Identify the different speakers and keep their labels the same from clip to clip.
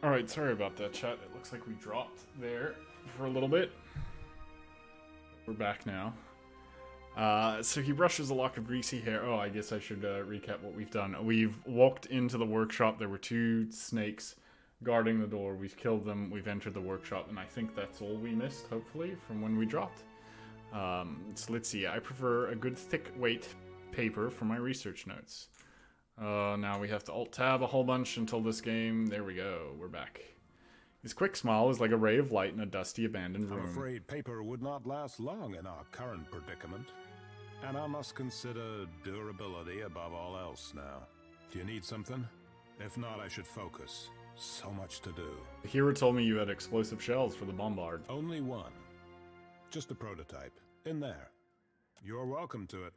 Speaker 1: Alright, sorry about that, chat. It looks like we dropped there for a little bit. We're back now. So he brushes a lock of greasy hair. Oh, I guess I should recap what we've done. We've walked into the workshop. There were 2 snakes guarding the door. We've killed them. We've entered the workshop. And I think that's all we missed, hopefully, from when we dropped. So let's see. I prefer a good thick weight paper for my research notes. Now we have to alt-tab a whole bunch until this game. There we go. We're back. His quick smile is like a ray of light in a dusty, abandoned room.
Speaker 2: I'm afraid paper would not last long in our current predicament. And I must consider durability above all else now. Do you need something? If not, I should focus. So much to do.
Speaker 1: The hero told me you had explosive shells for the bombard.
Speaker 2: Only one. Just a prototype. In there. You're welcome to it.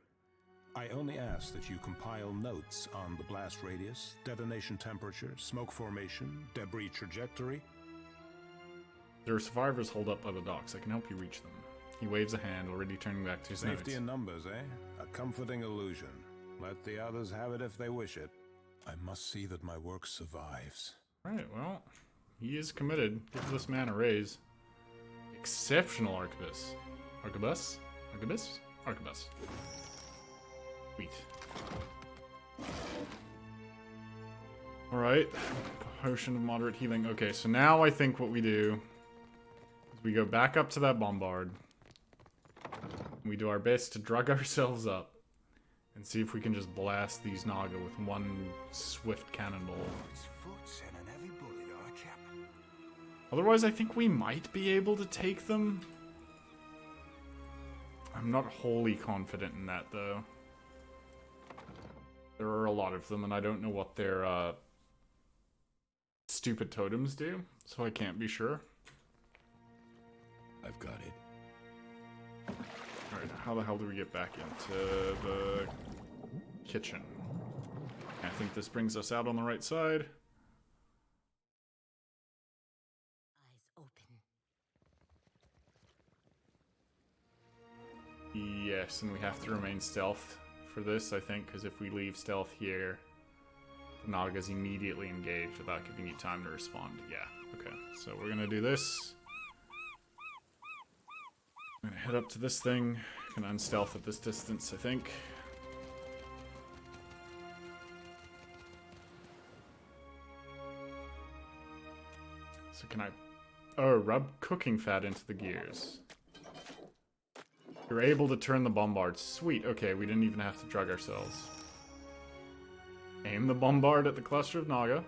Speaker 2: I only ask that you compile notes on the blast radius, detonation temperature, smoke formation, debris trajectory.
Speaker 1: There are survivors holed up by the docks. I can help you reach them. He waves a hand, already turning back to his notes.
Speaker 2: Safety in numbers, eh? A comforting illusion. Let the others have it if they wish it. I must see that my work survives.
Speaker 1: Right, well, he is committed. Give this man a raise. Exceptional arquebus. Arquebus? Arquebus? Arquebus. Sweet. Alright. Potion of moderate healing. Okay, so now I think what we do is we go back up to that bombard. We do our best to drug ourselves up and see if we can just blast these Naga with one swift cannonball. Otherwise, I think we might be able to take them. I'm not wholly confident in that, though. There are a lot of them, and I don't know what their stupid totems do, so I can't be sure.
Speaker 3: I've got it.
Speaker 1: Alright, how the hell do we get back into the kitchen? I think this brings us out on the right side.
Speaker 4: Eyes open.
Speaker 1: Yes, and we have to remain stealth for this, I think, because if we leave stealth here, the Naga's immediately engaged without giving you time to respond. Yeah, okay. So we're gonna do this. I'm gonna head up to this thing. Can unstealth at this distance, I think. So can I... Oh, rub cooking fat into the gears. You're able to turn the bombard. Sweet. Okay, we didn't even have to drug ourselves. Aim the bombard at the cluster of Naga.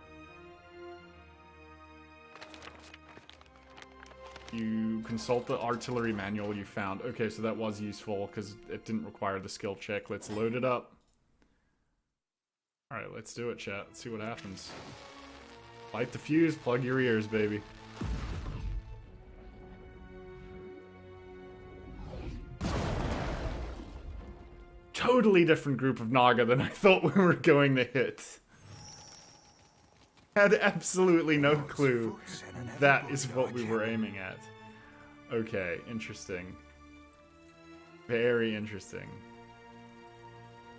Speaker 1: You consult the artillery manual you found. Okay, so that was useful because it didn't require the skill check. Let's load it up. Alright, let's do it, chat. Let's see what happens. Light the fuse, plug your ears, baby. Totally different group of Naga than I thought we were going to hit. Had absolutely no clue that is what we were aiming at. Okay, interesting. Very interesting.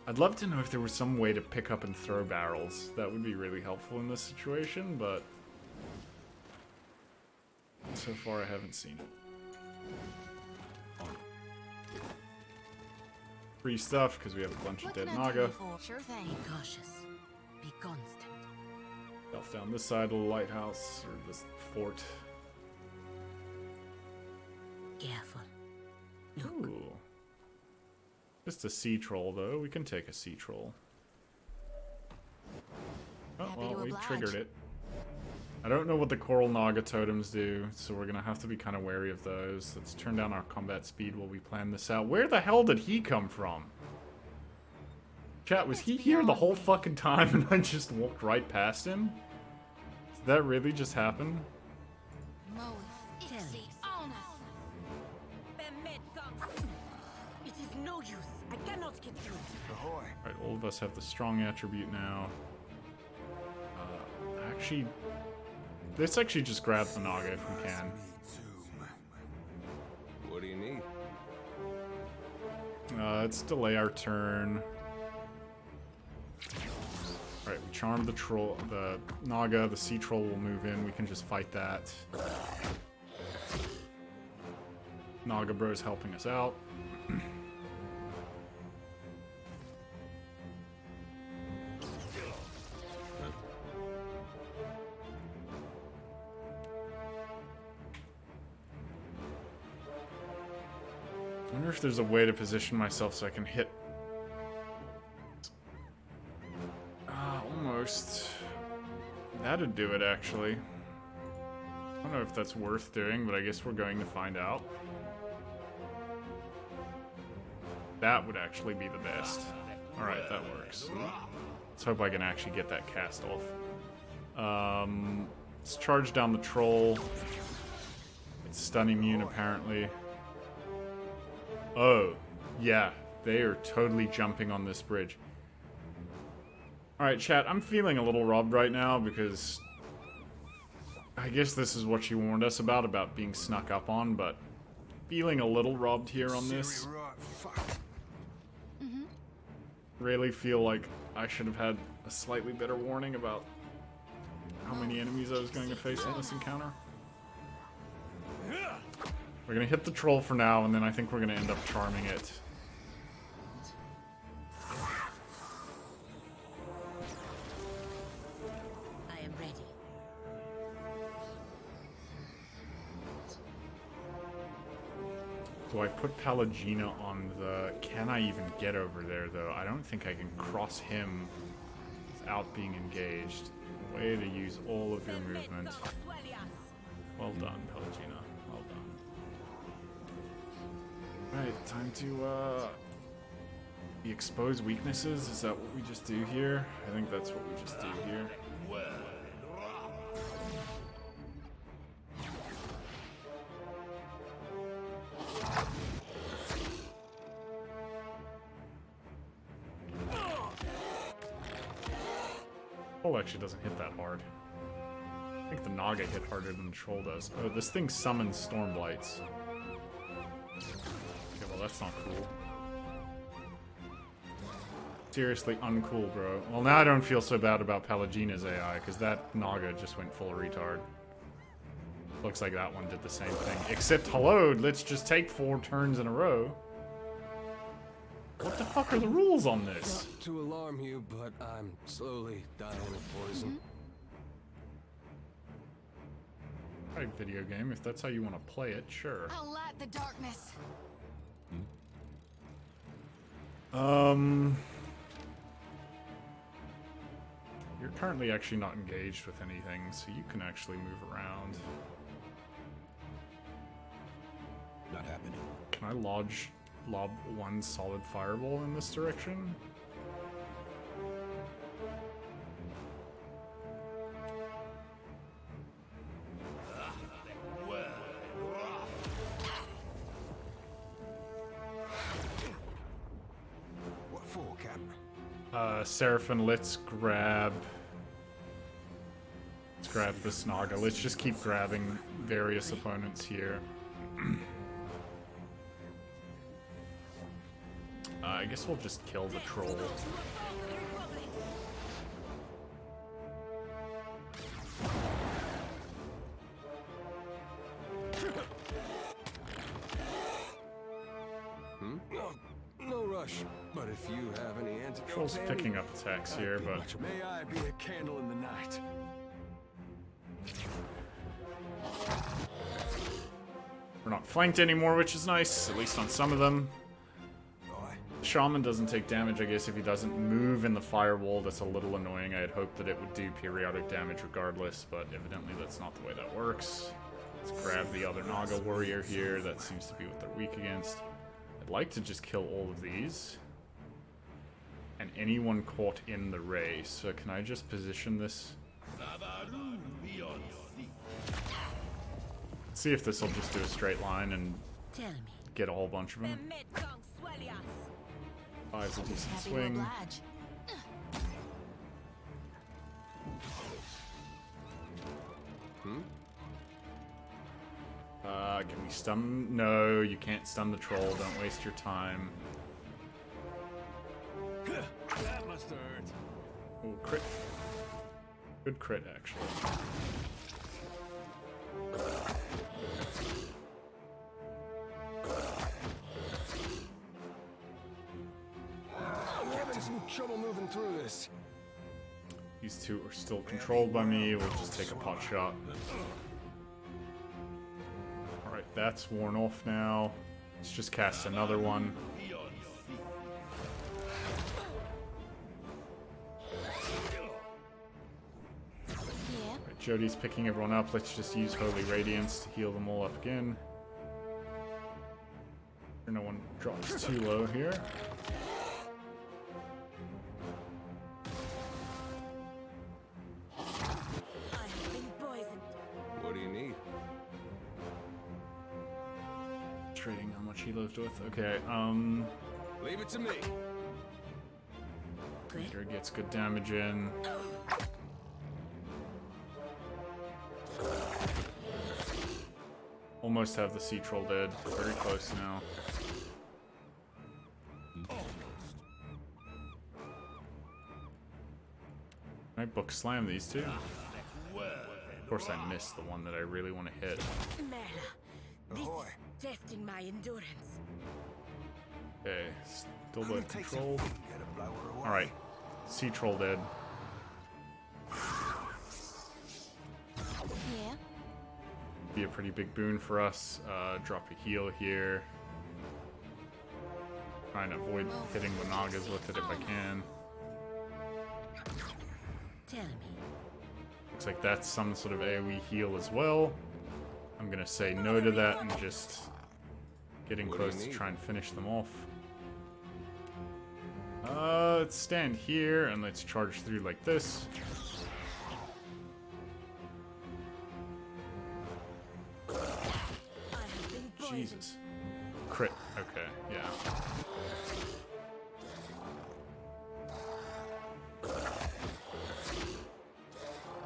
Speaker 1: I'd love to know if there was some way to pick up and throw barrels. That would be really helpful in this situation, but so far I haven't seen it. Free stuff, because we have a bunch of dead Naga.
Speaker 4: Sure thing. Be cautious. Be constant.
Speaker 1: Stealth down this side of the lighthouse, or this fort.
Speaker 4: Careful. Look.
Speaker 1: Ooh. Just a sea troll, though. We can take a sea troll. Oh,
Speaker 4: Happy
Speaker 1: well,
Speaker 4: to
Speaker 1: we
Speaker 4: oblige.
Speaker 1: triggered it. I don't know what the coral Naga totems do, so we're gonna have to be kind of wary of those. Let's turn down our combat speed while we plan this out. Where the hell did he come from? Chat, was he here the whole fucking time and I just walked right past him? Did that really just happen?
Speaker 4: It is no use. I cannot get through.
Speaker 1: Alright, all of us have the strong attribute now. Actually, let's actually just grab the Naga if we can.
Speaker 3: What do you need?
Speaker 1: Let's delay our turn. Alright, we charmed the troll, the Naga, the sea troll will move in. We can just fight that. Naga bro's helping us out. I wonder if there's a way to position myself so I can hit. Almost. That'd do it, actually. I don't know if that's worth doing, but I guess we're going to find out. That would actually be the best. Alright, that works. Let's hope I can actually get that cast off. Let's charge down the troll. It's stun immune, apparently. Oh, yeah. They are totally jumping on this bridge. Alright, chat, I'm feeling a little robbed right now because I guess this is what you warned us about being snuck up on, but feeling a little robbed here on this. Really feel like I should have had a slightly better warning about how many enemies I was going to face in this encounter. We're going to hit the troll for now, and then I think we're going to end up charming it.
Speaker 4: I am ready.
Speaker 1: Do I put Pallegina on the... Can I even get over there, though? I don't think I can cross him without being engaged. Way to use all of your movement. Well done, Pallegina. Well done. Alright, time to, the exposed weaknesses? Is that what we just do here? I think that's what we just do here. Troll actually doesn't hit that hard. I think the Naga hit harder than the Troll does. Oh, this thing summons Storm Blights. Okay, well that's not cool. Seriously uncool, bro. Well, now I don't feel so bad about Pallegina's AI, because that Naga just went full retard. Looks like that one did the same thing. Except, hello, let's just take 4 turns in a row. What the fuck are the rules on this?
Speaker 3: Not to alarm you, but I'm slowly dying of poison.
Speaker 1: Alright, video game, if that's how you want to play it, sure.
Speaker 5: I'll light the darkness.
Speaker 1: You're currently actually not engaged with anything, so you can actually move around.
Speaker 2: Not happening.
Speaker 1: Can I lob one solid fireball in this direction?
Speaker 2: What for, Cap?
Speaker 1: Seraphim, let's grab this Naga. Let's just keep grabbing various opponents here. I guess we'll just kill the troll.
Speaker 3: No rush, but if you have any antidote,
Speaker 1: Troll's picking up attacks here, but
Speaker 3: may I be a candle in the night.
Speaker 1: we're not flanked anymore, which is nice, at least on some of them. Shaman doesn't take damage, I guess, if he doesn't move in the firewall. That's a little annoying. I had hoped that it would do periodic damage regardless, but evidently that's not the way that works. Let's grab the other Naga warrior here. That seems to be what they're weak against. I'd like to just kill all of these. And anyone caught in the ray. So can I just position this? See if this will just do a straight line and
Speaker 4: Tell me.
Speaker 1: get a whole bunch of them. 5's a decent swing. Can we stun? No, you can't stun the troll. Don't waste your time.
Speaker 3: That must hurt.
Speaker 1: Oh, crit. Good crit, actually.
Speaker 3: I'm having some trouble moving through this.
Speaker 1: These two are still controlled by me. We'll just take a pot shot. Alright, that's worn off now. Let's just cast another one. Right, Jody's picking everyone up. Let's just use Holy Radiance to heal them all up again. No one drops too low here.
Speaker 3: What do you need?
Speaker 1: Trading how much he lived with. Okay,
Speaker 3: Leave it to me.
Speaker 1: Peter gets good damage in. Almost have the sea troll dead. Very close now. Can I book slam these two? Of course I missed the one that I really want to hit.
Speaker 4: This is testing my endurance.
Speaker 1: Okay, still dead controlled. Alright, sea troll dead.
Speaker 4: Yeah.
Speaker 1: Be a pretty big boon for us. Drop a heal here. Try and avoid hitting the Nagas with it if I can.
Speaker 4: Tell me.
Speaker 1: Looks like that's some sort of AoE heal as well. I'm gonna say no to that and just getting close to try and finish them off. Let's stand here and let's charge through like this. Jesus. Crit. Okay, yeah.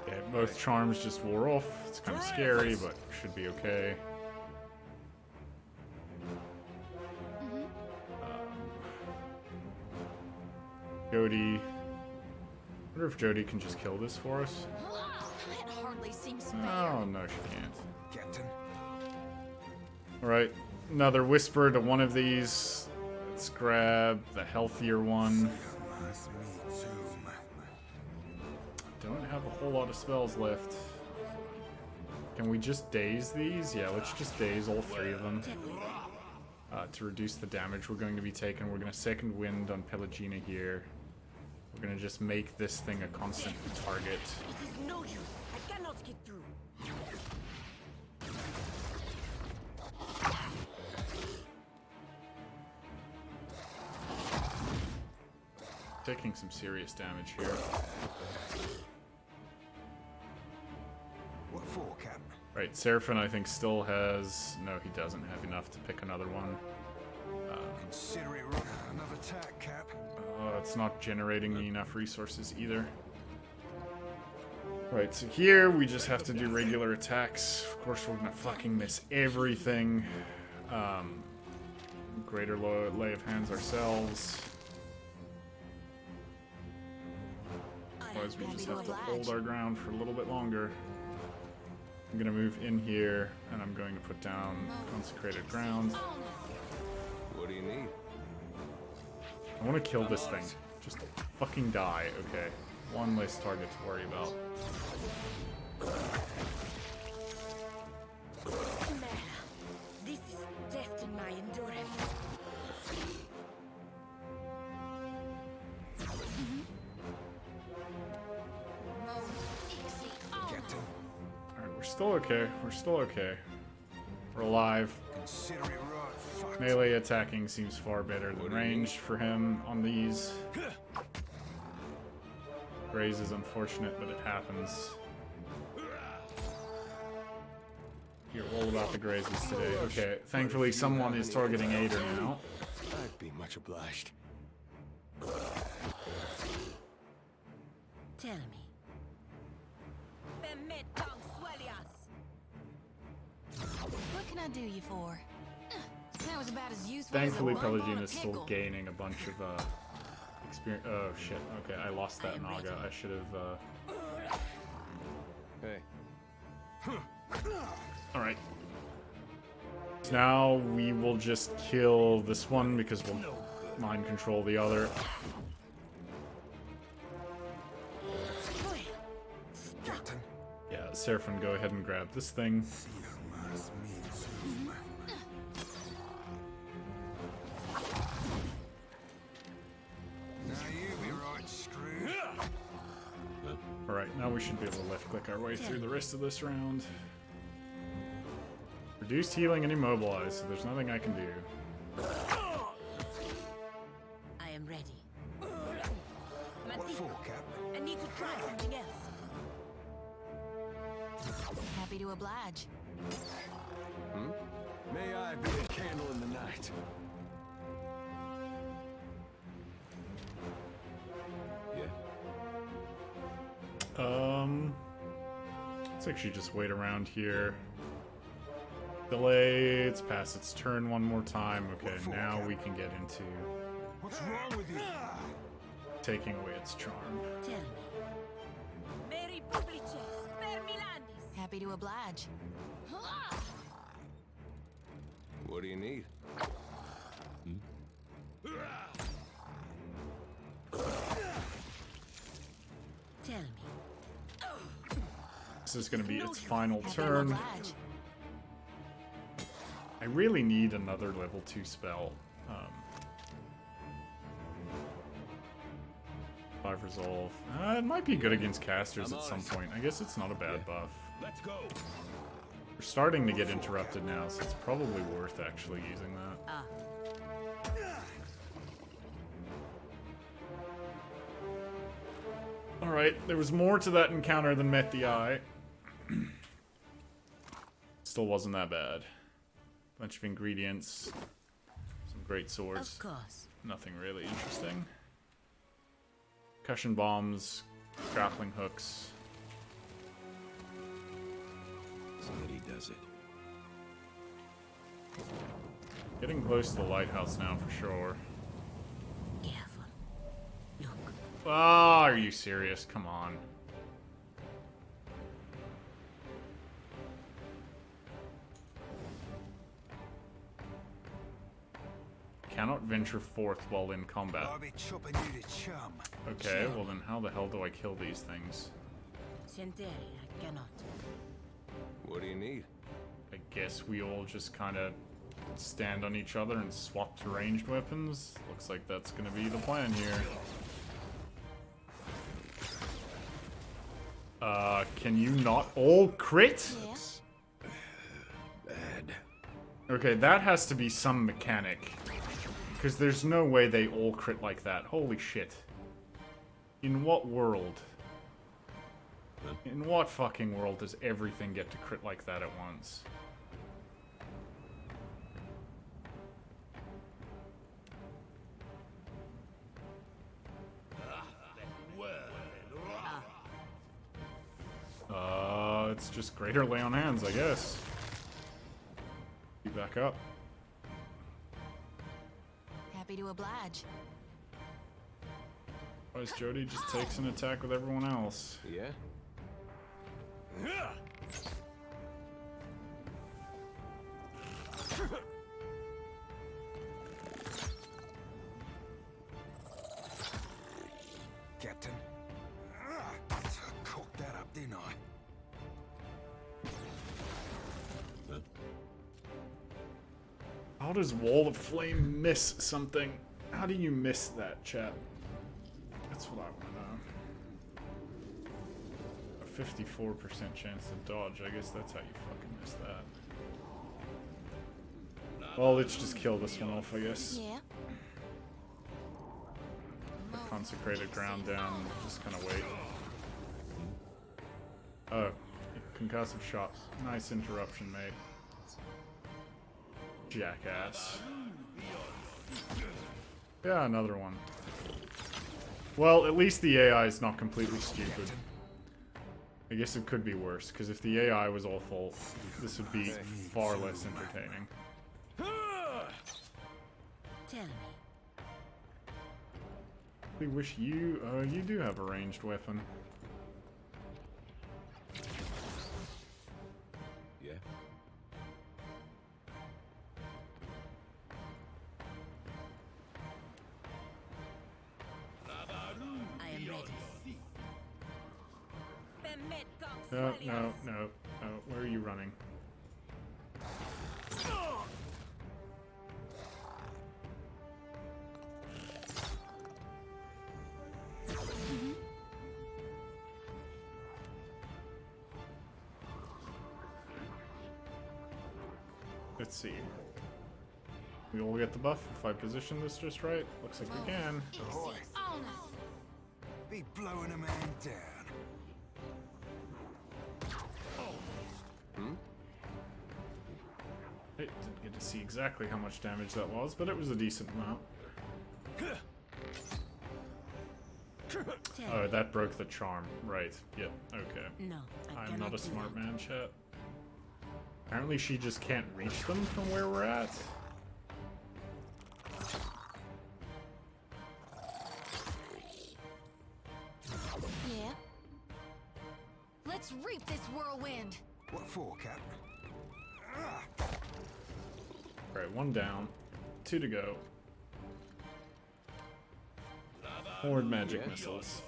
Speaker 1: Okay, both charms just wore off. It's kind of scary, but should be okay. Jody. I wonder if Jody can just kill this for us.
Speaker 4: That hardly seems fair.
Speaker 1: Oh, no, she can't.
Speaker 3: Captain.
Speaker 1: Alright, another whisper to one of these. Let's grab the healthier one. Don't have a whole lot of spells left. Can we just daze these? Yeah, let's just daze all three of them. To reduce the damage we're going to be taking. We're going to second wind on Pelagina here. We're going to just make this thing a constant target.
Speaker 4: It is no use. I cannot get through.
Speaker 1: Taking some serious damage here.
Speaker 3: What for, Cap?
Speaker 1: Right, Seraphim I think still has... No, he doesn't have enough to pick another one.
Speaker 3: Consider it run. Another attack, Cap.
Speaker 1: It's not generating me enough resources either. Right, so here we just have to do regular attacks. Of course, we're gonna fucking miss everything. Greater lay of hands ourselves. Otherwise, we just have to hold our ground for a little bit longer. I'm gonna move in here, and I'm going to put down consecrated ground.
Speaker 3: What do you need?
Speaker 1: I want to kill this thing. Just fucking die. Okay. One less target to worry about.
Speaker 4: This is testing my endurance.
Speaker 3: Captain.
Speaker 1: Alright, we're still okay. We're still okay. We're alive.
Speaker 3: Consider it run. Fuck.
Speaker 1: Melee attacking seems far better than ranged for him on these. Graze is unfortunate, but it happens. You're all about the grazes today. Okay, thankfully someone is targeting Ader now.
Speaker 3: I'd be much obliged.
Speaker 4: Tell me. What can I do you for? That was about as useful
Speaker 1: Thankfully
Speaker 4: as a bump on
Speaker 1: Pelagina
Speaker 4: a
Speaker 1: is still
Speaker 4: pickle.
Speaker 1: gaining a bunch of experience. Oh shit. Okay, I lost that Naga. I should have.
Speaker 3: Hey.
Speaker 1: All right. So now we will just kill this one because we'll mind control the other. Yeah, Seraphim, go ahead and grab this thing. Alright, now we should be able to left click our way through the rest of this round. Reduced healing and immobilize, so there's nothing I can do.
Speaker 4: I am ready.
Speaker 2: What for, Cap?
Speaker 4: I need to try something else. Happy to oblige.
Speaker 3: May I be a candle in the night? Yeah.
Speaker 1: Let's actually just wait around here. Delay, it's past its turn one more time. Okay, now we can get into
Speaker 2: What's wrong with you?
Speaker 1: taking away its charm.
Speaker 4: Tell me. Very publices, per Milandis. Happy to oblige.
Speaker 3: What do you need?
Speaker 4: Tell me.
Speaker 1: This is going to be its final
Speaker 4: Happy to
Speaker 1: turn.
Speaker 4: oblige.
Speaker 1: I really need another level 2 spell. 5 resolve. It might be good against casters at some point. I guess it's not a bad buff.
Speaker 2: Let's go.
Speaker 1: We're starting to get interrupted now, so it's probably worth actually using that. Alright, there was more to that encounter than met the eye. Still wasn't that bad. Bunch of ingredients. Some great swords.
Speaker 4: Of course.
Speaker 1: Nothing really interesting. Concussion bombs. Grappling hooks.
Speaker 3: Somebody does it.
Speaker 1: Getting close to the lighthouse now for sure.
Speaker 4: Careful. Look.
Speaker 1: Ah, are you serious? Come on. Cannot venture forth while in combat.
Speaker 2: I'll be chopping you to chum.
Speaker 1: Okay, well then how the hell do I kill these things?
Speaker 4: Senteri, I cannot.
Speaker 3: What do you need?
Speaker 1: I guess we all just kind of stand on each other and swap to ranged weapons. Looks like that's going to be the plan here. Can you not all crit?
Speaker 4: Yeah.
Speaker 3: Bad.
Speaker 1: Okay, that has to be some mechanic. Because there's no way they all crit like that. Holy shit. In what world? In what fucking world does everything get to crit like that at once? It's just greater lay on hands, I guess. Be back up.
Speaker 4: Happy to oblige.
Speaker 1: Otherwise, Jody just takes an attack with everyone else.
Speaker 3: Yeah?
Speaker 2: Captain. Cooked that up, didn't I?
Speaker 1: How does Wall of Flame miss something? How do you miss that, chat? That's what I want to know. A 54% chance to dodge. I guess that's how you fucking miss that. Well, let's just kill this one off, I guess.
Speaker 4: Yeah.
Speaker 1: Consecrated ground down. Just kind of wait. Oh, concussive shot. Nice interruption, mate. Jackass. Yeah, another one. Well, at least the AI is not completely stupid. I guess it could be worse, because if the AI was awful, this would be far less entertaining.
Speaker 4: Tell me.
Speaker 1: I wish you... you do have a ranged weapon.
Speaker 3: Yeah?
Speaker 4: I am ready.
Speaker 1: No, no, no, no. Where are you running? Let's see. We all get the buff if I position this just right. Looks like we can.
Speaker 5: Ahoy. Be blowing a man down.
Speaker 1: I didn't get to see exactly how much damage that was, but it was a decent amount. Oh, that broke the charm. Right. Yep. Okay.
Speaker 4: No,
Speaker 1: I'm not a smart man, chat. Apparently she just can't reach them from where we're at.
Speaker 4: Yeah. Let's reap this whirlwind.
Speaker 5: What for, Cap?
Speaker 1: Alright, 1 down. 2 to go. Horde magic missiles.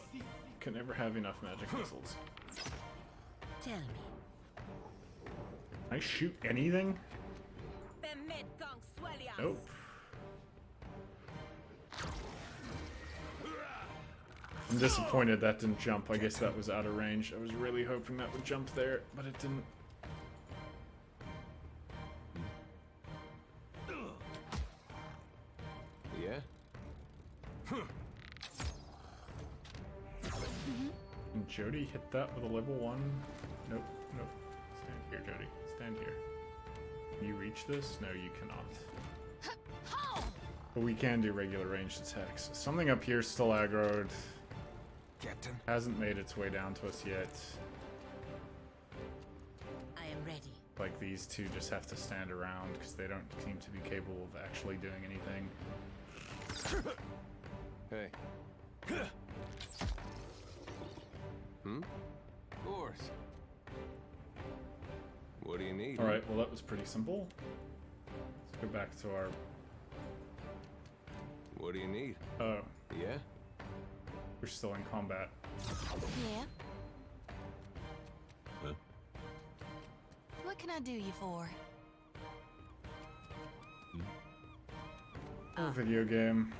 Speaker 1: Can never have enough magic missiles.
Speaker 4: Tell me.
Speaker 1: Can I shoot anything? Nope. I'm disappointed that didn't jump. I guess that was out of range. I was really hoping that would jump there, but it didn't.
Speaker 3: Yeah?
Speaker 1: Can Jody hit that with a level 1? Nope, nope. Stand here, Jody. Stand here. Can you reach this? No, you cannot. But we can do regular ranged attacks. Something up here is still aggroed.
Speaker 5: Captain.
Speaker 1: Hasn't made its way down to us yet.
Speaker 4: I am ready.
Speaker 1: Like, these two just have to stand around because they don't seem to be capable of actually doing anything.
Speaker 3: Hey. Of course. What do you need?
Speaker 1: Alright, well that was pretty simple. Let's go back to our...
Speaker 3: What do you need?
Speaker 1: Oh,
Speaker 3: Yeah?
Speaker 1: we're still in combat.
Speaker 4: Yeah.
Speaker 3: Huh?
Speaker 4: What can I do you for?
Speaker 1: Oh, video game.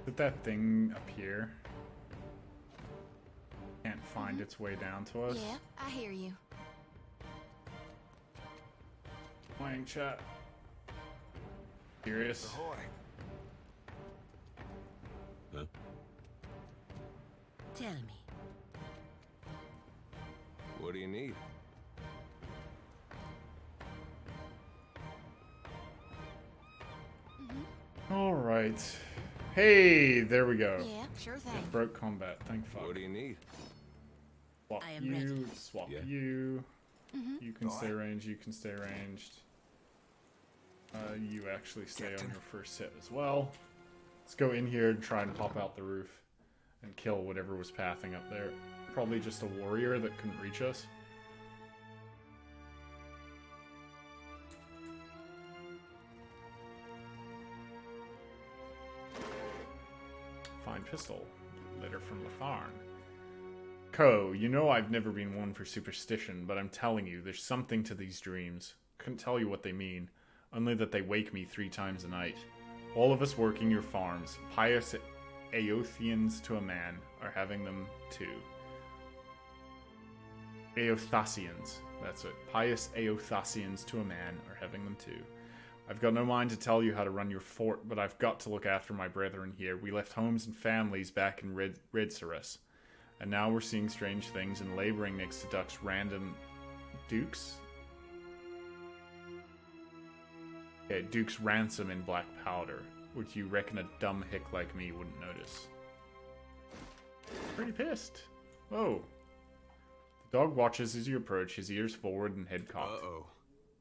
Speaker 1: Did that thing up here can't find its way down to us?
Speaker 4: Yeah, I hear you.
Speaker 1: Playing chat. Serious?
Speaker 5: Ahoy.
Speaker 3: Huh?
Speaker 4: Tell me.
Speaker 3: What do you need?
Speaker 1: Alright. Hey, there we go.
Speaker 4: Yeah, sure thing.
Speaker 1: It broke combat, thank fuck.
Speaker 3: What do you need?
Speaker 1: Swap
Speaker 4: I am
Speaker 1: you,
Speaker 4: ready.
Speaker 1: swap
Speaker 3: Yeah.
Speaker 1: you.
Speaker 4: Mm-hmm.
Speaker 1: You can stay
Speaker 5: Alright.
Speaker 1: ranged, you can stay ranged. You actually stay
Speaker 5: Captain.
Speaker 1: on your first hit as well. Let's go in here and try and pop out the roof and kill whatever was pathing up there. Probably just a warrior that couldn't reach us. Fine pistol. Letter from the Tharn. Ko, you know I've never been one for superstition, but I'm telling you, there's something to these dreams. Couldn't tell you what they mean, only that they wake me 3 times a night. All of us working your farms, pious Aotheans to a man, are having them too. Aothasians, that's it. Pious Aothasians to a man are having them too. I've got no mind to tell you how to run your fort, but I've got to look after my brethren here. We left homes and families back in Redsaris, and now we're seeing strange things and laboring next to Duck's random Dukes? Yeah, Duke's ransom in black powder, which you reckon a dumb hick like me wouldn't notice. Pretty pissed. Whoa. The dog watches as you approach, his ears forward and head cocked.
Speaker 3: Uh-oh.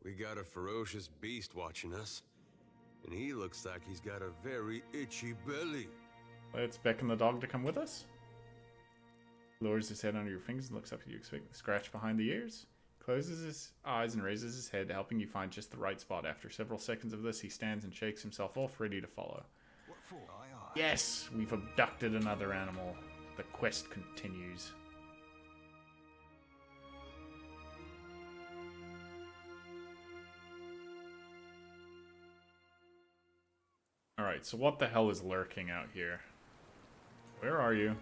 Speaker 3: We got a ferocious beast watching us. And he looks like he's got a very itchy belly.
Speaker 1: Let's beckon the dog to come with us. Lowers his head under your fingers and looks up at you, expecting a scratch behind the ears. Closes his eyes and raises his head, helping you find just the right spot. After several seconds of this, he stands and shakes himself off, ready to follow.
Speaker 5: What for? Aye, aye.
Speaker 1: Yes, we've abducted another animal. The quest continues. Alright, so what the hell is lurking out here? Where are you?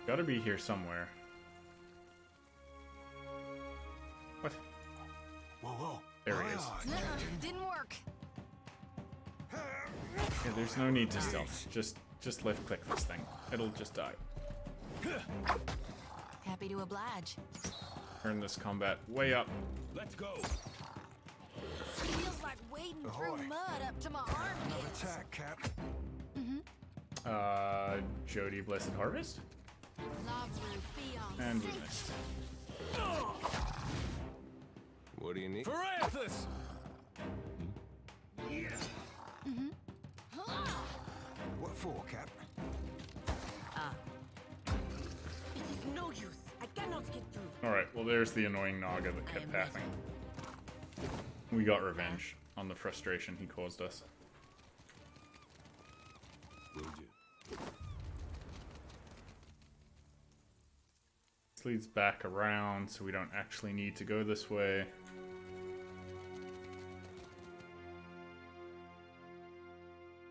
Speaker 1: Gotta be here somewhere. What?
Speaker 5: Whoa, whoa.
Speaker 1: There he
Speaker 5: Aye,
Speaker 1: is.
Speaker 5: aye, Captain.
Speaker 4: Didn't work.
Speaker 1: Yeah, there's no need to stealth. Just left click this thing. It'll just die.
Speaker 4: Happy to oblige.
Speaker 1: Turn this combat way up.
Speaker 2: Let's go.
Speaker 4: Feels like wading through
Speaker 5: Ahoy.
Speaker 4: mud up to my
Speaker 5: Another
Speaker 4: armpits.
Speaker 5: attack, Cap.
Speaker 1: Jody Blessed Harvest?
Speaker 4: Love you beyond
Speaker 1: And we
Speaker 4: think.
Speaker 1: missed.
Speaker 3: What do you need?
Speaker 2: Parathis!
Speaker 5: What for, Cap?
Speaker 4: It is no use. I cannot get through.
Speaker 1: Alright, well there's the annoying Naga that kept passing. We got revenge on the frustration he caused us.
Speaker 2: Will do.
Speaker 1: This leads back around, so we don't actually need to go this way.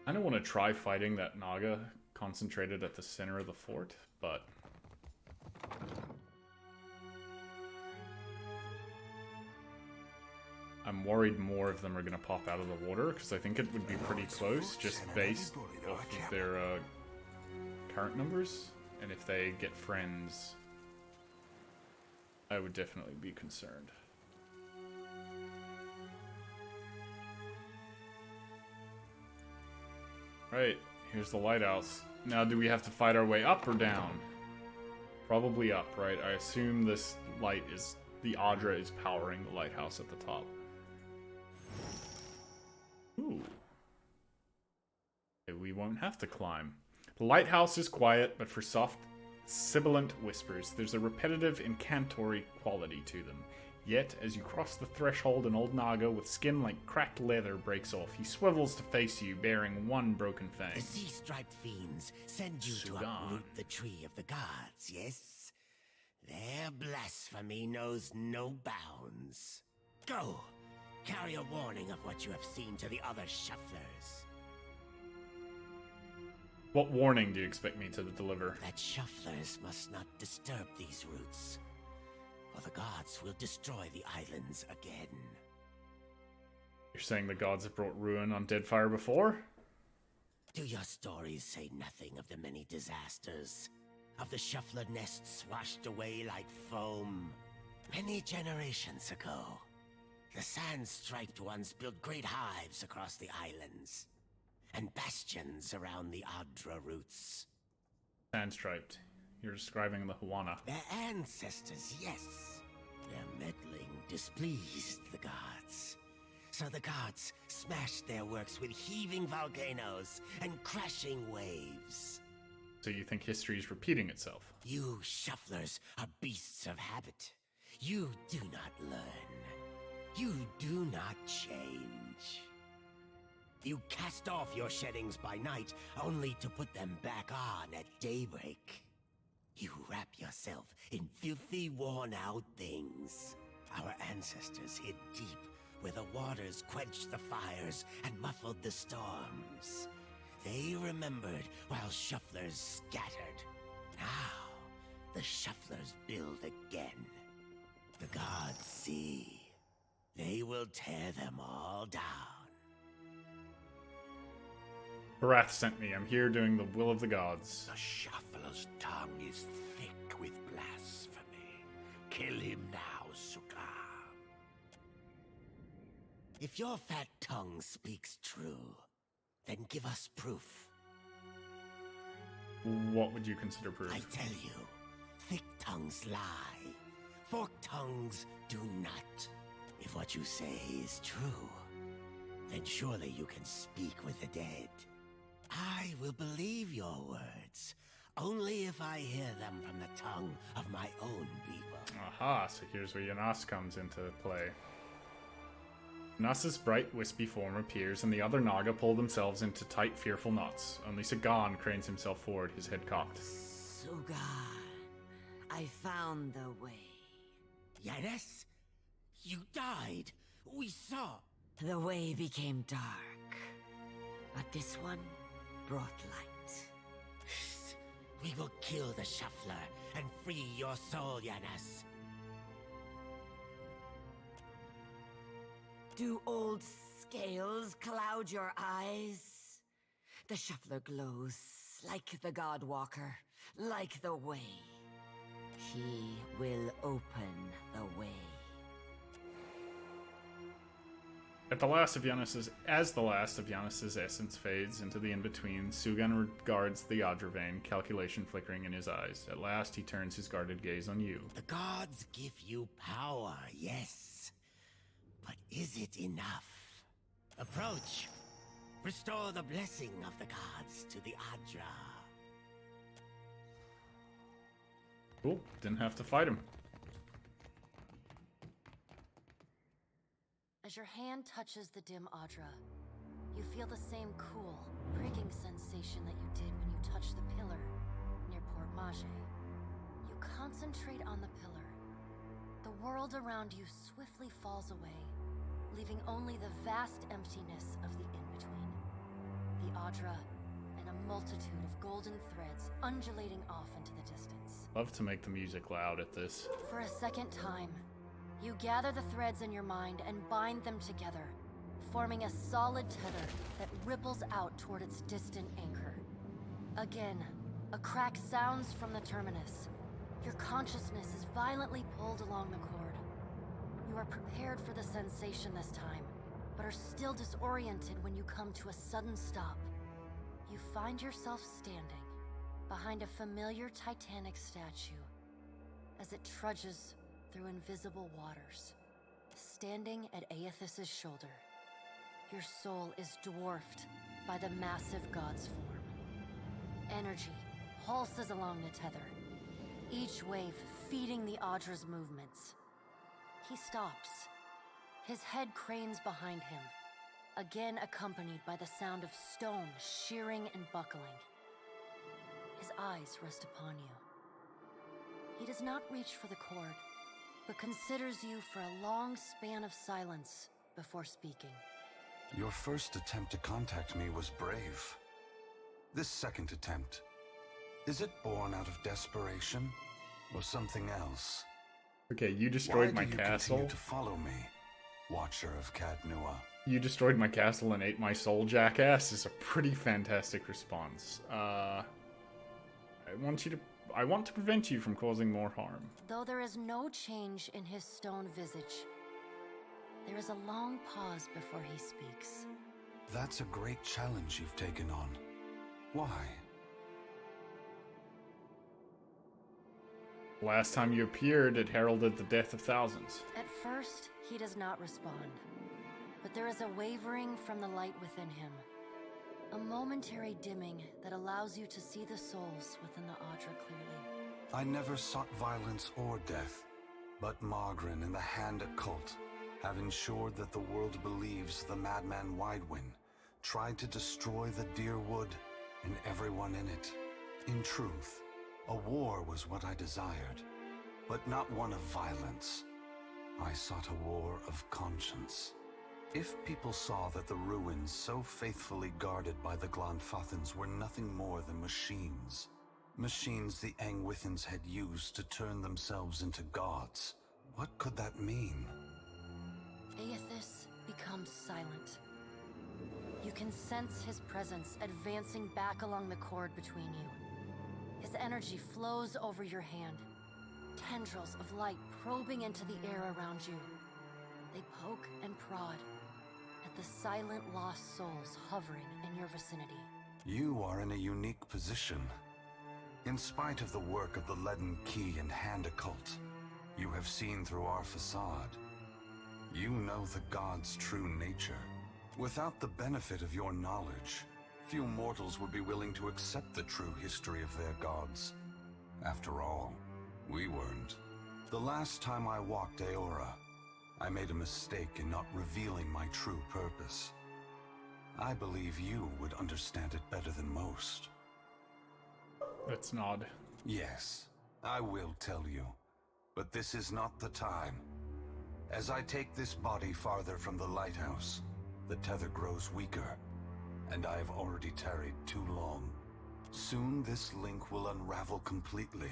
Speaker 1: I don't want to try fighting that Naga concentrated at the center of the fort, but... I'm worried more of them are going to pop out of the water, because I think it would be pretty close, just based off of their current numbers. And if they get friends, I would definitely be concerned. Right, here's the lighthouse. Now, do we have to fight our way up or down? Probably up, right? I assume this light is... the Audra is powering the lighthouse at the top. Ooh. Okay, we won't have to climb. The lighthouse is quiet, but for soft, sibilant whispers, there's a repetitive incantory quality to them. Yet, as you cross the threshold, an old Naga with skin like cracked leather breaks off. He swivels to face you, bearing one broken fang.
Speaker 6: The sea-striped fiends send you to
Speaker 1: Sudan.
Speaker 6: uproot the tree of the gods, yes? Their blasphemy knows no bounds. Go! Carry a warning of what you have seen to the other shufflers.
Speaker 1: What warning do you expect me to deliver?
Speaker 6: That shufflers must not disturb these roots, or the gods will destroy the islands again.
Speaker 1: You're saying the gods have brought ruin on Deadfire before?
Speaker 6: Do your stories say nothing of the many disasters? Of the shuffler nests washed away like foam? Many generations ago, the sand-striped ones built great hives across the islands, and bastions around the Audra roots.
Speaker 1: Sandstriped. You're describing the Huana.
Speaker 6: Their ancestors, yes. Their meddling displeased the gods. So the gods smashed their works with heaving volcanoes and crashing waves.
Speaker 1: So you think history is repeating itself?
Speaker 6: You shufflers are beasts of habit. You do not learn. You do not change. You cast off your sheddings by night, only to put them back on at daybreak. You wrap yourself in filthy, worn-out things. Our ancestors hid deep where the waters quenched the fires and muffled the storms. They remembered while shufflers scattered. Now, the shufflers build again. The gods see. They will tear them all down.
Speaker 1: Barath sent me. I'm here doing the will of the gods.
Speaker 6: The shuffler's tongue is thick with blasphemy. Kill him now, Suka. If your fat tongue speaks true, then give us proof.
Speaker 1: What would you consider proof?
Speaker 6: I tell you, thick tongues lie. Forked tongues do not. If what you say is true, then surely you can speak with the dead. I will believe your words only if I hear them from the tongue of my own people.
Speaker 1: Aha, so here's where Yanas comes into play. Yanas's bright, wispy form appears, and the other Naga pull themselves into tight, fearful knots. Only Sagan cranes himself forward, his head cocked.
Speaker 7: Sugan, I found the way.
Speaker 6: Yanis, you died. We saw.
Speaker 7: The way became dark, but this one brought light.
Speaker 6: We will kill the shuffler and free your soul, Yanis.
Speaker 7: Do old scales cloud your eyes? The shuffler glows like the Godwalker, like the way. He will open the way.
Speaker 1: As the last of Yanis's essence fades into the in-between, Sugan regards the Adra vein, calculation flickering in his eyes. At last, he turns his guarded gaze on you.
Speaker 6: The gods give you power, yes. But is it enough? Approach. Restore the blessing of the gods to the Adra.
Speaker 1: Cool, didn't have to fight him.
Speaker 8: As your hand touches the dim Adra, you feel the same cool, pricking sensation that you did when you touched the pillar near Port Mage. You concentrate on the pillar. The world around you swiftly falls away, leaving only the vast emptiness of the in-between. The Adra and a multitude of golden threads undulating off into the distance.
Speaker 1: Love to make the music loud at this.
Speaker 8: For a second time, you gather the threads in your mind and bind them together, forming a solid tether that ripples out toward its distant anchor. Again, a crack sounds from the terminus. Your consciousness is violently pulled along the cord. You are prepared for the sensation this time, but are still disoriented when you come to a sudden stop. You find yourself standing behind a familiar Titanic statue as it trudges through invisible waters. Standing at Aethys's shoulder, your soul is dwarfed by the massive god's form. Energy pulses along the tether, each wave feeding the Adra's movements. He stops. His head cranes behind him, again accompanied by the sound of stone shearing and buckling. His eyes rest upon you. He does not reach for the cord, but considers you for a long span of silence before speaking.
Speaker 9: Your first attempt to contact me was brave. This second attempt, is it born out of desperation or something else?
Speaker 1: Okay, you destroyed my
Speaker 9: Why do you
Speaker 1: castle.
Speaker 9: continue to follow me, Watcher of Cadnua?
Speaker 1: You destroyed my castle and ate my soul, jackass, is a pretty fantastic response. I want to prevent you from causing more harm.
Speaker 8: Though there is no change in his stone visage, there is a long pause before he speaks.
Speaker 9: That's a great challenge you've taken on. Why?
Speaker 1: Last time you appeared, it heralded the death of thousands.
Speaker 8: At first, he does not respond, but there is a wavering from the light within him. A momentary dimming that allows you to see the souls within the Adra clearly.
Speaker 9: I never sought violence or death, but Margren and the Hand Occult have ensured that the world believes the madman Widewind tried to destroy the dear wood and everyone in it. In truth, a war was what I desired, but not one of violence. I sought a war of conscience. If people saw that the ruins so faithfully guarded by the Glanfathans were nothing more than machines the Angwithans had used to turn themselves into gods, what could that mean?
Speaker 8: Aethys becomes silent. You can sense his presence advancing back along the cord between you. His energy flows over your hand, tendrils of light probing into the air around you. They poke and prod at the silent lost souls hovering in your vicinity.
Speaker 9: You are in a unique position. In spite of the work of the Leaden Key and Hand Occult, you have seen through our facade. You know the god's true nature. Without the benefit of your knowledge, Few mortals would be willing to accept the true history of their gods. After all, we weren't. The last time I walked Aora, I made a mistake in not revealing my true purpose. I believe you would understand it better than most.
Speaker 1: Let's nod.
Speaker 9: Yes, I will tell you. But this is not the time. As I take this body farther from the lighthouse, the tether grows weaker, and I have already tarried too long. Soon this link will unravel completely.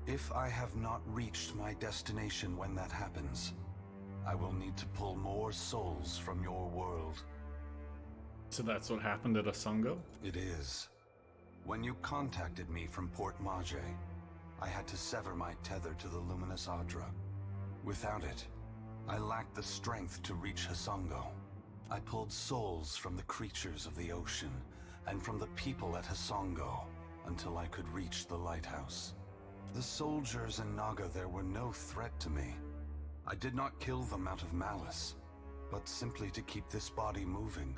Speaker 9: If I have not reached my destination when that happens, I will need to pull more souls from your world.
Speaker 1: So that's what happened at Asungo?
Speaker 9: It is. When you contacted me from Port Mage, I had to sever my tether to the luminous Adra. Without it, I lacked the strength to reach Hasongo. I pulled souls from the creatures of the ocean and from the people at Hasongo until I could reach the lighthouse. The soldiers in Naga there were no threat to me. I did not kill them out of malice, but simply to keep this body moving.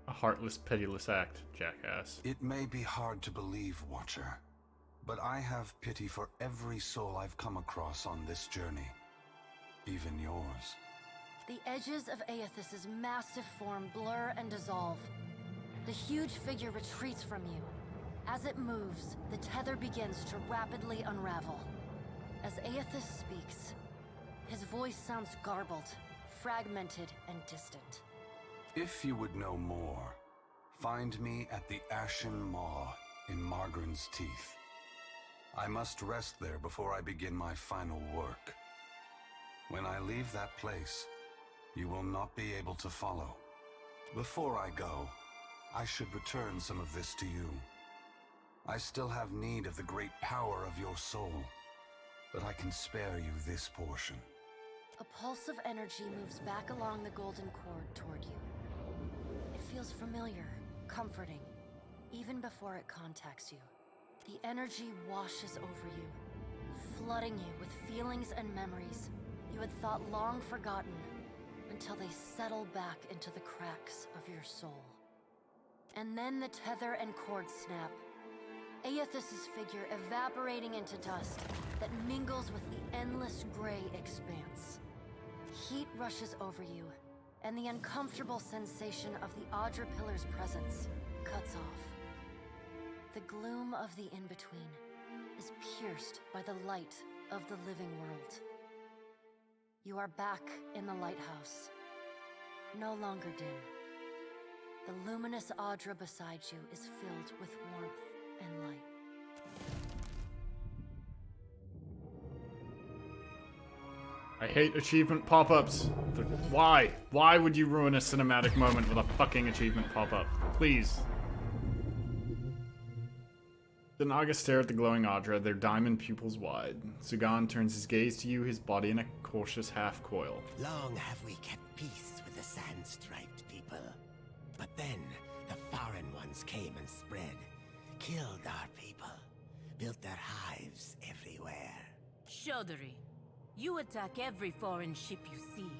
Speaker 1: A heartless, pitiless act, jackass.
Speaker 9: It may be hard to believe, Watcher, but I have pity for every soul I've come across on this journey. Even yours.
Speaker 8: The edges of Aethys's massive form blur and dissolve. The huge figure retreats from you. As it moves, the tether begins to rapidly unravel. As Aethys speaks, his voice sounds garbled, fragmented, and distant.
Speaker 9: If you would know more, find me at the Ashen Maw in Margren's Teeth. I must rest there before I begin my final work. When I leave that place, you will not be able to follow. Before I go, I should return some of this to you. I still have need of the great power of your soul, but I can spare you this portion.
Speaker 8: A pulse of energy moves back along the golden cord toward you. It feels familiar, comforting, even before it contacts you. The energy washes over you, flooding you with feelings and memories you had thought long forgotten until they settle back into the cracks of your soul. And then the tether and cord snap, Aethys's figure evaporating into dust that mingles with the endless gray expanse. Heat rushes over you, and the uncomfortable sensation of the Adra Pillar's presence cuts off. The gloom of the in-between is pierced by the light of the living world. You are back in the lighthouse, no longer dim. The luminous Adra beside you is filled with warmth and light.
Speaker 1: I hate achievement pop-ups. Why? Why would you ruin a cinematic moment with a fucking achievement pop-up? Please. The Naga stare at the glowing Adra, their diamond pupils wide. Sugan turns his gaze to you, his body in a cautious half-coil.
Speaker 6: Long have we kept peace with the sand-striped people. But then, the foreign ones came and spread, killed our people, built their hives everywhere.
Speaker 4: Chaudhary, you attack every foreign ship you see.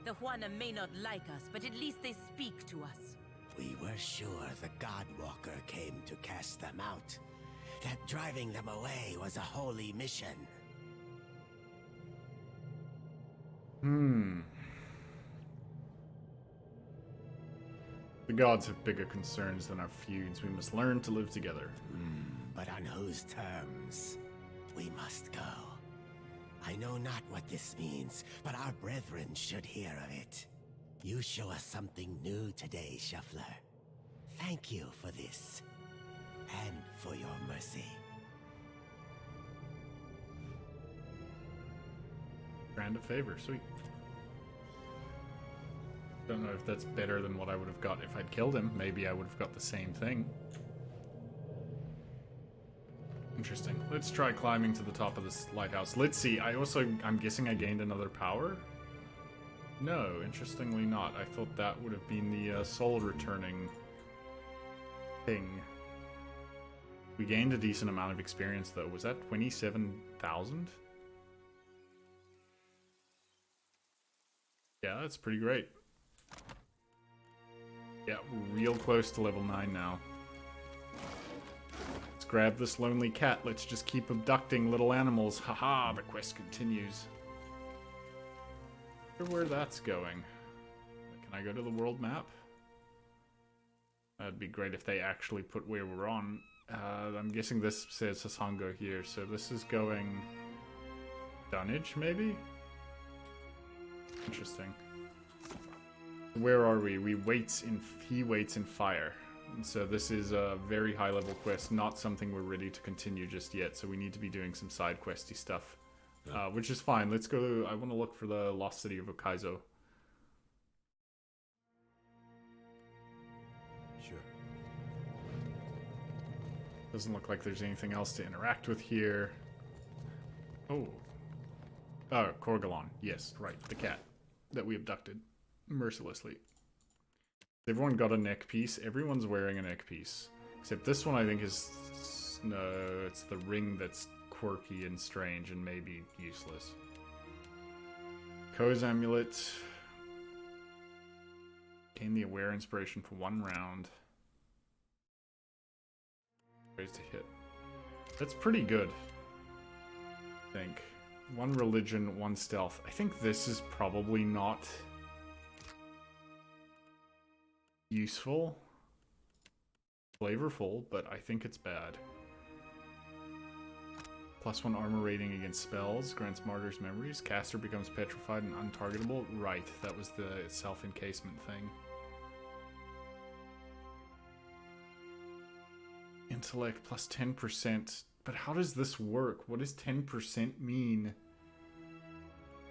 Speaker 4: The Huana may not like us, but at least they speak to us.
Speaker 6: We were sure the Godwalker came to cast them out. That driving them away was a holy mission.
Speaker 1: The gods have bigger concerns than our feuds. We must learn to live together.
Speaker 6: But on whose terms? We must go. I know not what this means, but our brethren should hear of it. You show us something new today, Shuffler. Thank you for this. And for your mercy.
Speaker 1: Grant a favor, sweet. Don't know if that's better than what I would have got if I'd killed him. Maybe I would have got the same thing. Interesting. Let's try climbing to the top of this lighthouse. Let's see. I'm guessing I gained another power? No, interestingly not. I thought that would have been the soul returning thing. We gained a decent amount of experience though. Was that 27,000? Yeah, that's pretty great. Yeah, we're real close to level 9 now. Let's grab this lonely cat. Let's just keep abducting little animals. Haha, the quest continues. I wonder where that's going. Can I go to the world map? That'd be great if they actually put where we're on. I'm guessing this says Sasango here, so this is going... Dunnage, maybe? Interesting. Where are we? He waits in fire. And so this is a very high level quest, not something we're ready to continue just yet, so we need to be doing some side questy stuff. Which is fine. Let's go. I want to look for the lost city of Okaizo.
Speaker 3: Sure.
Speaker 1: Doesn't look like there's anything else to interact with here. Oh. Oh, Korgalon. Yes, right. The cat that we abducted mercilessly. Everyone got a neck piece. Everyone's wearing a neck piece. Except this one I think is... No, it's the ring that's quirky and strange and maybe useless. Ko's amulet. Gain the aware inspiration for 1 round. Ways to hit. That's pretty good. I think. 1 religion, 1 stealth. I think this is probably not useful, flavorful, but I think it's bad. +1 armor rating against spells, grants martyrs memories, caster becomes petrified and untargetable. Right, that was the self-encasement thing. Intellect +10%, but how does this work? What does 10% mean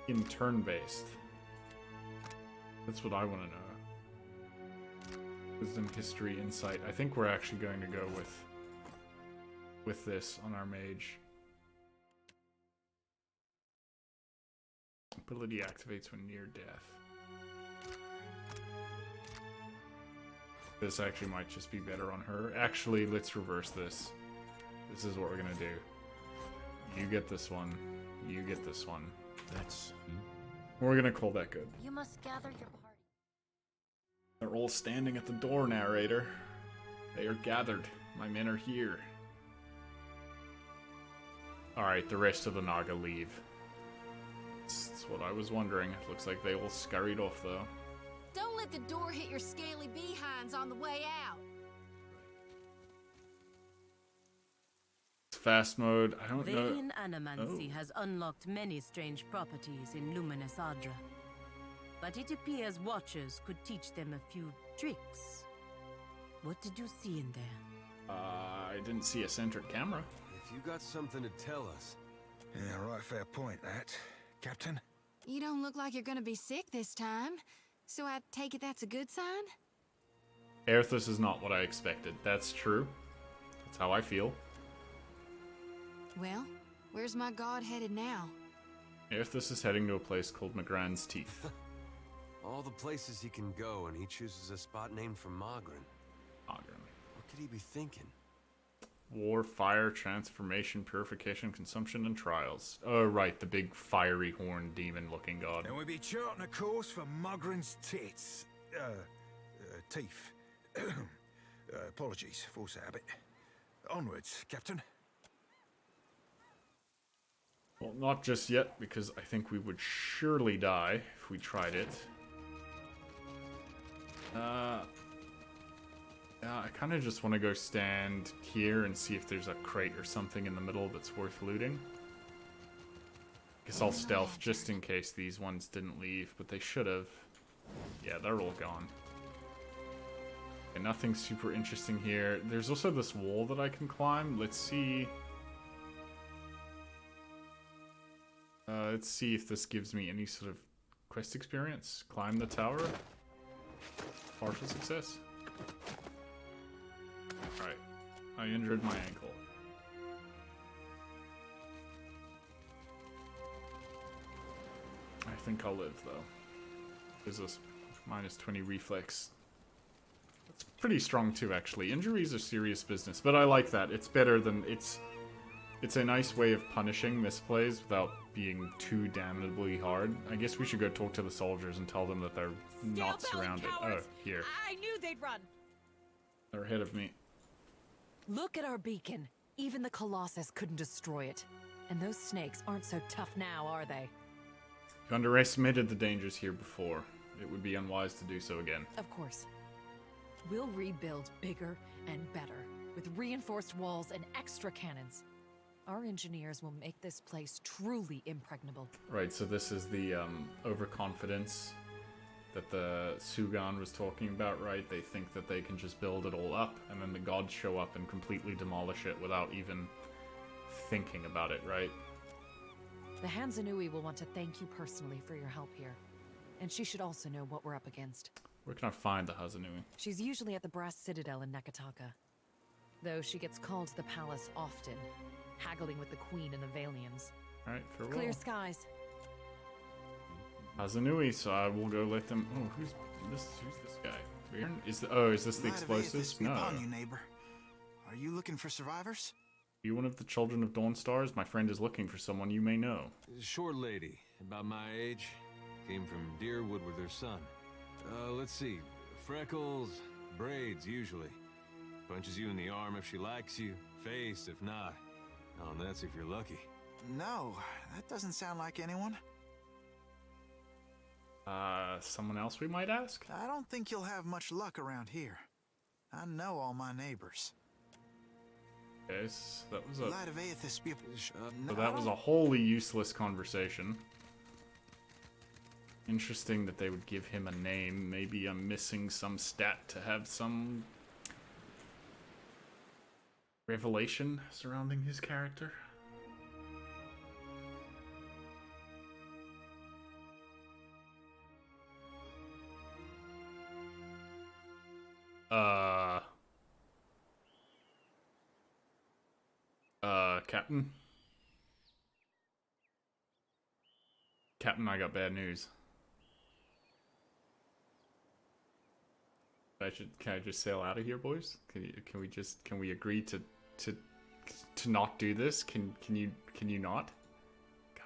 Speaker 1: in turn-based? That's what I want to know. Wisdom, history, insight. I think we're actually going to go with this on our mage. Ability activates when near death. This actually might just be better on her. Actually, let's reverse this. This is what we're gonna do. You get this one. You get this one.
Speaker 3: That's...
Speaker 1: We're gonna call that good.
Speaker 8: You must gather your party.
Speaker 1: They're all standing at the door, narrator. They are gathered. My men are here. Alright, the rest of the Naga leave. That's what I was wondering. It looks like they all scurried off, though.
Speaker 10: Don't let the door hit your scaly behinds on the way out.
Speaker 1: Fast mode. I don't know.
Speaker 4: Valiant Animancy has unlocked many strange properties in Luminous Adra. But it appears Watchers could teach them a few tricks. What did you see in there?
Speaker 1: I didn't see a centered camera.
Speaker 3: If you got something to tell us...
Speaker 5: Yeah, right, fair point, that. Captain?
Speaker 10: You don't look like you're gonna be sick this time, so I take it that's a good sign?
Speaker 1: Aerthus is not what I expected. That's true. That's how I feel.
Speaker 10: Well, where's my god headed now?
Speaker 1: Aerthus is heading to a place called Magran's Teeth.
Speaker 3: All the places he can go, and he chooses a spot named for Magran.
Speaker 1: Magran.
Speaker 3: What could he be thinking?
Speaker 1: War, fire, transformation, purification, consumption, and trials. Oh, right, the big fiery horn demon-looking god.
Speaker 5: And we'll be charting a course for Mugran's tits. Teeth. Apologies, force habit. Onwards, Captain.
Speaker 1: Well, not just yet, because I think we would surely die if we tried it. I kind of just want to go stand here and see if there's a crate or something in the middle that's worth looting. Guess I'll stealth just in case these ones didn't leave, but they should have. Yeah, they're all gone. Okay, nothing super interesting here. There's also this wall that I can climb. Let's see. Let's see if this gives me any sort of quest experience. Climb the tower. Partial success. Alright. I injured my ankle. I think I'll live, though. There's this -20 reflex. That's pretty strong, too, actually. Injuries are serious business, but I like that. It's better than... It's It's a nice way of punishing misplays without being too damnably hard. I guess we should go talk to the soldiers and tell them that they're not surrounded. Oh, here.
Speaker 11: I knew they'd run.
Speaker 1: They're ahead of me.
Speaker 11: Look at our beacon. Even the Colossus couldn't destroy it. And those snakes aren't so tough now, are they?
Speaker 1: You underestimated the dangers here before. It would be unwise to do so again.
Speaker 11: Of course. We'll rebuild bigger and better, with reinforced walls and extra cannons. Our engineers will make this place truly impregnable.
Speaker 1: Right, so this is the overconfidence that the Sugan was talking about, right? They think that they can just build it all up, and then the gods show up and completely demolish it without even thinking about it, right?
Speaker 11: The Hanzanui will want to thank you personally for your help here. And she should also know what we're up against.
Speaker 1: Where can I find the Hazanui?
Speaker 11: She's usually at the Brass Citadel in Nekataka. Though she gets called to the palace often, haggling with the Queen and the Valians.
Speaker 1: Alright, farewell.
Speaker 11: Clear skies.
Speaker 1: Hazanui, so I will go let them... Oh, who's this guy? Is this the explosives? No.
Speaker 12: Upon you, neighbor. Are you looking for survivors?
Speaker 1: Are you one of the children of Dawn Stars? My friend is looking for someone you may know.
Speaker 3: Short lady, about my age. Came from Deerwood with her son. Let's see. Freckles, braids, usually. Punches you in the arm if she likes you. Face if not. Oh, and that's if you're lucky.
Speaker 12: No, that doesn't sound like anyone.
Speaker 1: Someone else we might ask?
Speaker 12: I don't think you'll have much luck around here. I know all my neighbors.
Speaker 1: Yes, that was a...
Speaker 12: Light of Aethys be...
Speaker 1: So that was a wholly useless conversation. Interesting that they would give him a name. Maybe I'm missing some stat to have some revelation surrounding his character. Captain? Captain, I got bad news. Can I just sail out of here, boys? Can we agree to not do this? Can you not? God.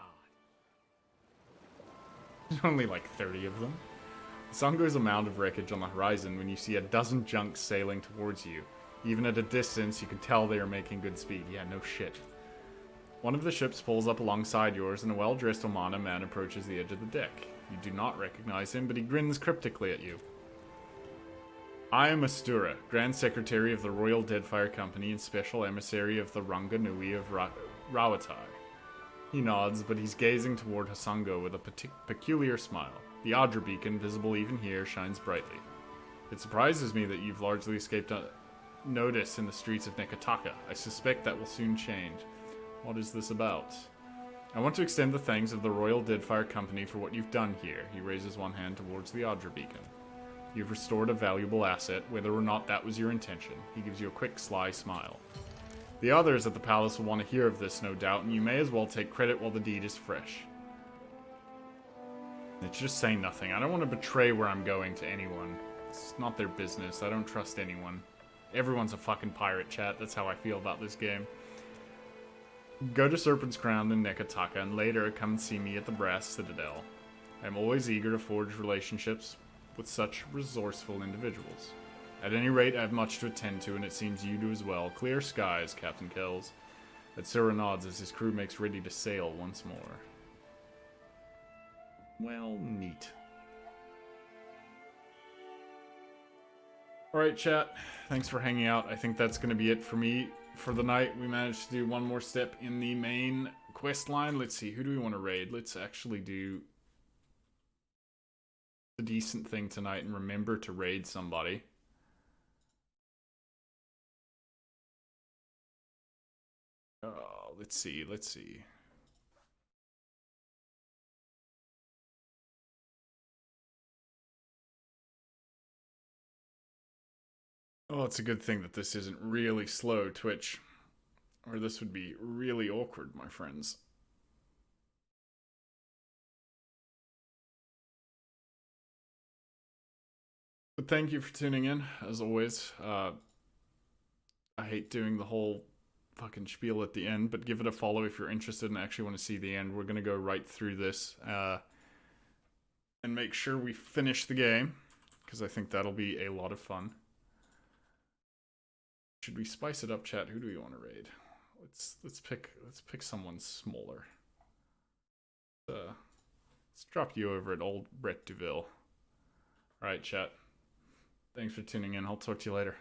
Speaker 1: There's only like 30 of them. Songo's a mound of wreckage on the horizon when you see a dozen junks sailing towards you. Even at a distance, you can tell they are making good speed. Yeah, no shit. One of the ships pulls up alongside yours, and a well-dressed Omana man approaches the edge of the deck. You do not recognize him, but he grins cryptically at you. I am Astura, Grand Secretary of the Royal Deadfire Company and Special Emissary of the Runga Nui of Rawatai. He nods, but he's gazing toward Hasango with a peculiar smile. The Adra beacon, visible even here, shines brightly. It surprises me that you've largely escaped notice in the streets of Nekataka. I suspect that will soon change. What is this about? I want to extend the thanks of the Royal Deadfire Company for what you've done here. He raises one hand towards the Adra beacon. You've restored a valuable asset, whether or not that was your intention. He gives you a quick, sly smile. The others at the palace will want to hear of this, no doubt, and you may as well take credit while the deed is fresh. It's just saying nothing. I don't want to betray where I'm going to anyone. It's not their business. I don't trust anyone. Everyone's a fucking pirate, chat. That's how I feel about this game. Go to Serpent's Crown in Nekataka, and later come and see me at the Brass Citadel. I'm always eager to forge relationships with such resourceful individuals. At any rate, I have much to attend to, and it seems you do as well. Clear skies, Captain Kells. Atsura nods as his crew makes ready to sail once more. Well, neat. Alright, chat. Thanks for hanging out. I think that's going to be it for me for the night. We managed to do one more step in the main quest line. Let's see, who do we want to raid? Let's actually do a decent thing tonight and remember to raid somebody. Let's see. Oh, it's a good thing that this isn't really slow, Twitch. Or this would be really awkward, my friends. But thank you for tuning in, as always. I hate doing the whole fucking spiel at the end, but give it a follow if you're interested and actually want to see the end. We're going to go right through this and make sure we finish the game, because I think that'll be a lot of fun. Should we spice it up, chat? Who do we want to raid? Let's pick someone smaller. Let's drop you over at old Brett Duville. All right, chat. Thanks for tuning in. I'll talk to you later.